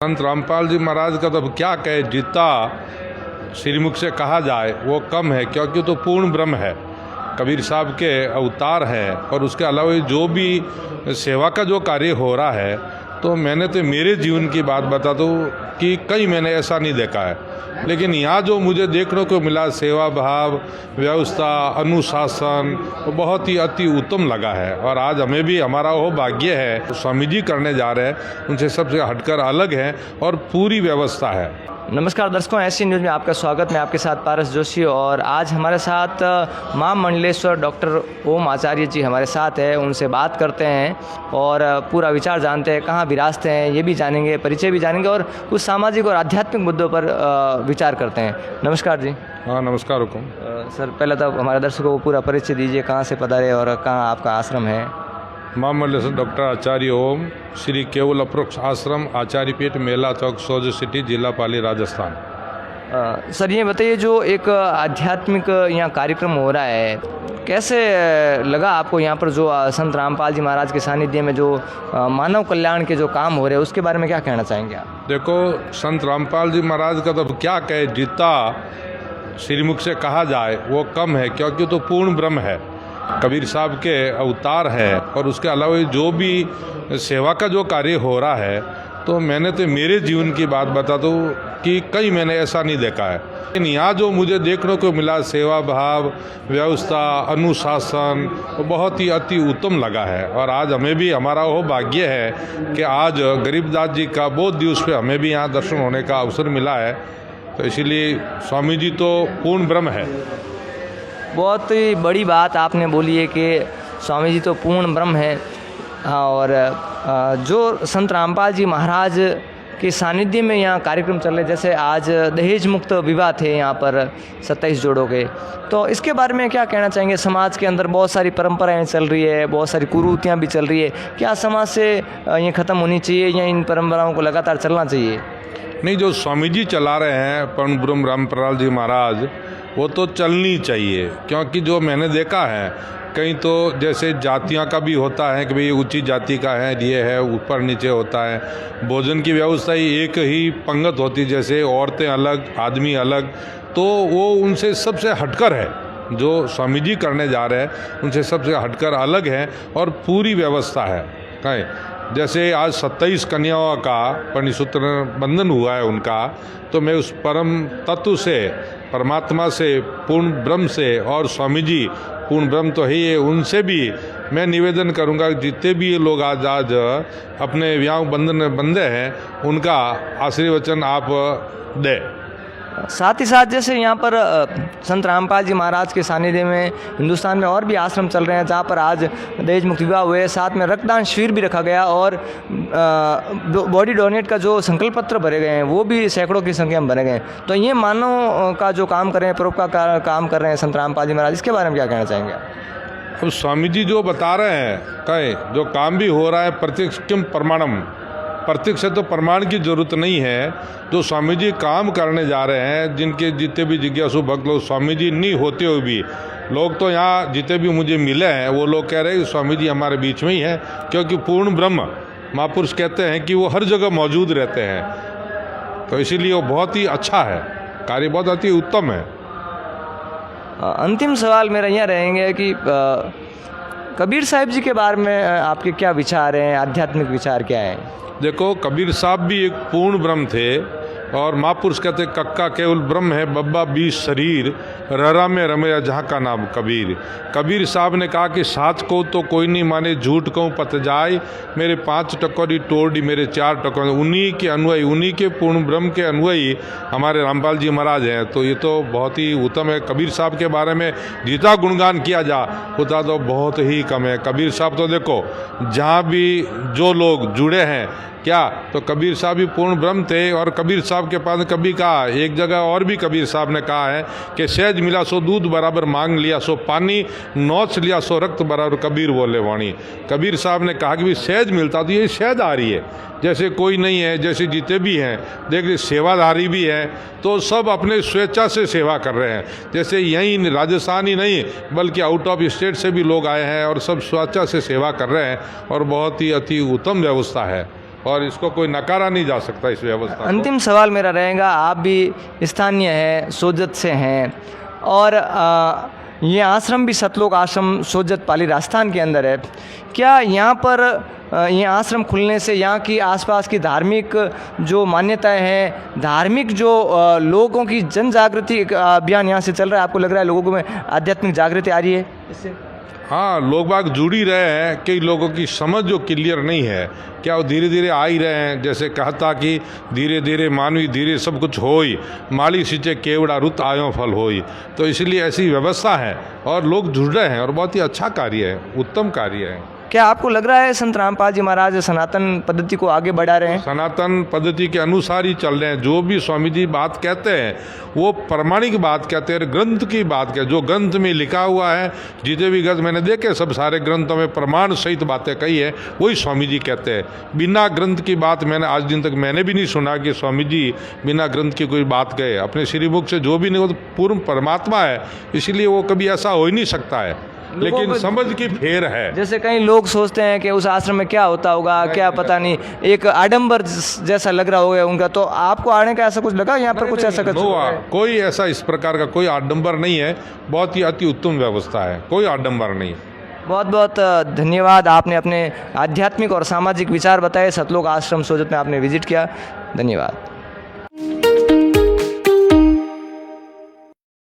संत रामपाल जी महाराज का तो क्या कहे, जितना श्रीमुख से कहा जाए वो कम है, क्योंकि तो पूर्ण ब्रह्म है। कबीर साहब के अवतार हैं और उसके अलावा जो भी सेवा का जो कार्य हो रहा है, तो मैंने तो मेरे जीवन की बात बता दूं कि कहीं मैंने ऐसा नहीं देखा है, लेकिन यहाँ जो मुझे देखने को मिला सेवा भाव, व्यवस्था, अनुशासन, वो बहुत ही अति उत्तम लगा है। और आज हमें भी हमारा वो भाग्य है, स्वामी जी करने जा रहे हैं, उनसे सबसे हटकर अलग है और पूरी व्यवस्था है। नमस्कार दर्शकों, ऐसी न्यूज़ में आपका स्वागत। मैं आपके साथ पारस जोशी और आज हमारे साथ मां मंडलेश्वर डॉक्टर ओम आचार्य जी हमारे साथ हैं। उनसे बात करते हैं और पूरा विचार जानते हैं, कहाँ विरासते हैं ये भी जानेंगे, परिचय भी जानेंगे और कुछ सामाजिक और आध्यात्मिक मुद्दों पर विचार करते हैं। नमस्कार जी। हाँ नमस्कार, हुकुम। सर पहले तो हमारे दर्शकों को पूरा परिचय दीजिए, कहाँ से पधारे और कहाँ आपका आश्रम है। मां मंडलेश्वर डॉक्टर आचार्य ओम, श्री केवल अप्रोक्ष आश्रम, आचार्य पीठ, मेला चौक, सोजो सिटी, जिला पाली, राजस्थान। सर ये बताइए, जो एक आध्यात्मिक यहाँ कार्यक्रम हो रहा है, कैसे लगा आपको यहाँ पर जो संत रामपाल जी महाराज के सानिध्य में जो मानव कल्याण के जो काम हो रहे हैं, उसके बारे में क्या कहना चाहेंगे आप? देखो, संत रामपाल जी महाराज का तो क्या कहे, जितना श्रीमुख से कहा जाए वो कम है, क्योंकि तो पूर्ण ब्रह्म है। कबीर साहब के अवतार हैं और उसके अलावा जो भी सेवा का जो कार्य हो रहा है, तो मैंने तो मेरे जीवन की बात बता दूं कि कहीं मैंने ऐसा नहीं देखा है, लेकिन यहाँ जो मुझे देखने को मिला सेवा भाव, व्यवस्था, अनुशासन, वो बहुत ही अति उत्तम लगा है। और आज हमें भी हमारा वो भाग्य है कि आज गरीबदास जी का बहुत दिवस पे हमें भी यहाँ दर्शन होने का अवसर मिला है। तो इसीलिए स्वामी जी तो पूर्ण ब्रह्म है। बहुत ही बड़ी बात आपने बोली है कि स्वामी जी तो पूर्ण ब्रह्म है। और जो संत रामपाल जी महाराज के सानिध्य में यहाँ कार्यक्रम चल रहे, जैसे आज दहेज मुक्त विवाह थे यहाँ पर 27 जोड़ों के, तो इसके बारे में क्या कहना चाहेंगे? समाज के अंदर बहुत सारी परंपराएं चल रही है, बहुत सारी कुरीतियाँ भी चल रही है, क्या समाज से ये ख़त्म होनी चाहिए या इन परंपराओं को लगातार चलना चाहिए? नहीं, जो स्वामी जी चला रहे हैं परम ब्रह्म रामपाल जी महाराज, वो तो चलनी चाहिए। क्योंकि जो मैंने देखा है, कहीं तो जैसे जातियां का भी होता है कि भाई ऊंची जाति का है, ये है, ऊपर नीचे होता है। भोजन की व्यवस्था ही एक ही पंगत होती, जैसे औरतें अलग, आदमी अलग, तो वो उनसे सबसे हटकर है। जो स्वामी जी करने जा रहे हैं उनसे सबसे हटकर अलग है और पूरी व्यवस्था है। कहें जैसे आज 27 कन्याओं का परिसूत्र बंधन हुआ है उनका, तो मैं उस परम तत्व से, परमात्मा से, पूर्ण ब्रह्म से, और स्वामी जी पूर्ण ब्रह्म तो ही है, उनसे भी मैं निवेदन करूंगा जितने भी लोग आज अपने विवाह बंधन में बंधे हैं, उनका आशीर्वचन आप दें। साथ ही साथ जैसे यहाँ पर संत रामपाल जी महाराज के सानिध्य में हिंदुस्तान में और भी आश्रम चल रहे हैं, जहाँ पर आज दहेज मुक्त विवाह हुए, साथ में रक्तदान शिविर भी रखा गया और बॉडी डोनेट का जो संकल्प पत्र भरे गए हैं वो भी सैकड़ों की संख्या में भरे गए हैं। तो ये मानव का जो काम कर रहे हैं, परोपकार का काम कर रहे हैं संत रामपाल जी महाराज, इसके बारे में क्या कहना चाहेंगे आप? अब स्वामी जी जो बता रहे हैं, कहें जो काम भी हो रहा है, प्रत्यक्ष किम प्रमाणम, प्रत्यक्ष से तो प्रमाण की जरूरत नहीं है। जो स्वामी जी काम करने जा रहे हैं, जिनके जितने भी जिज्ञासु भक्त लोग, स्वामी जी नहीं होते हुए भी लोग तो यहाँ जितने भी मुझे मिले हैं, वो लोग कह रहे हैं कि स्वामी जी हमारे बीच में ही हैं, क्योंकि पूर्ण ब्रह्म महापुरुष कहते हैं कि वो हर जगह मौजूद रहते हैं। तो इसीलिए वो बहुत ही अच्छा है, कार्य बहुत अति उत्तम है। अंतिम सवाल मेरा यहाँ रहेंगे कि कबीर साहब जी के बारे में आपके क्या विचार हैं, आध्यात्मिक विचार क्या है? देखो, कबीर साहब भी एक पूर्ण ब्रह्म थे और महापुरुष कहते कक्का केवल ब्रह्म है, बब्बा 20 शरीर, ररा में रमेया जहाँ का नाम कबीर। कबीर साहब ने कहा कि साच को तो कोई नहीं माने, झूठ कहूँ पत जाए, मेरे 5 टकोरी तोड़ी, मेरे 4 टकोरी। उन्हीं के अनुयायी, उन्हीं के पूर्ण ब्रह्म के अनुयायी हमारे रामपाल जी महाराज हैं। तो ये तो बहुत ही उत्तम है। कबीर साहब के बारे में जितना गुणगान किया जा उतना तो बहुत ही कम है। कबीर साहब तो देखो, जहाँ भी जो लोग जुड़े हैं क्या, तो कबीर साहब भी पूर्ण ब्रह्म थे। और कबीर साहब के पास कभी कहा, एक जगह और भी कबीर साहब ने कहा है कि सहज मिला सो दूध बराबर, मांग लिया सो पानी, नोच लिया सो रक्त बराबर, कबीर बोले वाणी। कबीर साहब ने कहा कि भी सहज मिलता, तो ये सहज आ रही है, जैसे कोई नहीं है, जैसे जीते भी हैं, देख लीजिए सेवाधारी भी हैं, तो सब अपने स्वेच्छा से सेवा कर रहे हैं। जैसे यहीं राजस्थान ही नहीं बल्कि आउट ऑफ स्टेट से भी लोग आए हैं और सब स्वेच्छा से सेवा कर रहे हैं और बहुत ही अति उत्तम व्यवस्था है। और इसको कोई नकारा नहीं जा सकता इस व्यवस्था को। अंतिम सवाल मेरा रहेगा, आप भी स्थानीय हैं, सोजत से हैं, और ये आश्रम भी सतलोक आश्रम सोजत पाली राजस्थान के अंदर है। क्या यहाँ पर ये आश्रम खुलने से यहाँ की आसपास की धार्मिक जो मान्यताएं हैं, धार्मिक जो लोगों की जन जागृति अभियान यहाँ से चल रहा है, आपको लग रहा है लोगों में आध्यात्मिक जागृति आ रही है इससे? हाँ, लोग बाग जुड़ ही रहे हैं। कई लोगों की समझ जो क्लियर नहीं है, क्या वो धीरे धीरे आ ही रहे हैं। जैसे कहता कि धीरे धीरे मानवी धीरे सब कुछ होई, माली सींचे केवड़ा रुत आयो फल होई। तो इसलिए ऐसी व्यवस्था है और लोग जुड़ रहे हैं और बहुत ही अच्छा कार्य है, उत्तम कार्य है। क्या आपको लग रहा है संत रामपाल जी महाराज सनातन पद्धति को आगे बढ़ा रहे हैं? सनातन पद्धति के अनुसार ही चल रहे हैं। जो भी स्वामी जी बात कहते हैं वो प्रमाणिक बात कहते हैं, ग्रंथ की बात कहते हैं। जो ग्रंथ में लिखा हुआ है, जितने भी ग्रंथ मैंने देखे, सब सारे ग्रंथों में प्रमाण सहित बातें कही है, वही स्वामी जी कहते हैं। बिना ग्रंथ की बात मैंने आज दिन तक मैंने भी नहीं सुना कि स्वामी जी बिना ग्रंथ की कोई बात कहे। अपने श्रीमुख से जो भी नहीं, वो तो पूर्ण परमात्मा है, इसलिए वो कभी ऐसा हो ही नहीं सकता है। लेकिन समझ की फेर है। जैसे कई लोग सोचते हैं कि उस आश्रम में क्या होता होगा, क्या पता नहीं, एक आडंबर जैसा लग रहा होगा उनका। तो आपको आने का ऐसा कुछ लगा यहाँ पर? कुछ ऐसा कोई ऐसा इस प्रकार का कोई आडंबर नहीं है। बहुत ही अति उत्तम व्यवस्था है, कोई आडंबर नहीं। बहुत बहुत धन्यवाद, आपने अपने आध्यात्मिक और सामाजिक विचार बताए। सतलोक आश्रम सोजत में आपने विजिट किया, धन्यवाद।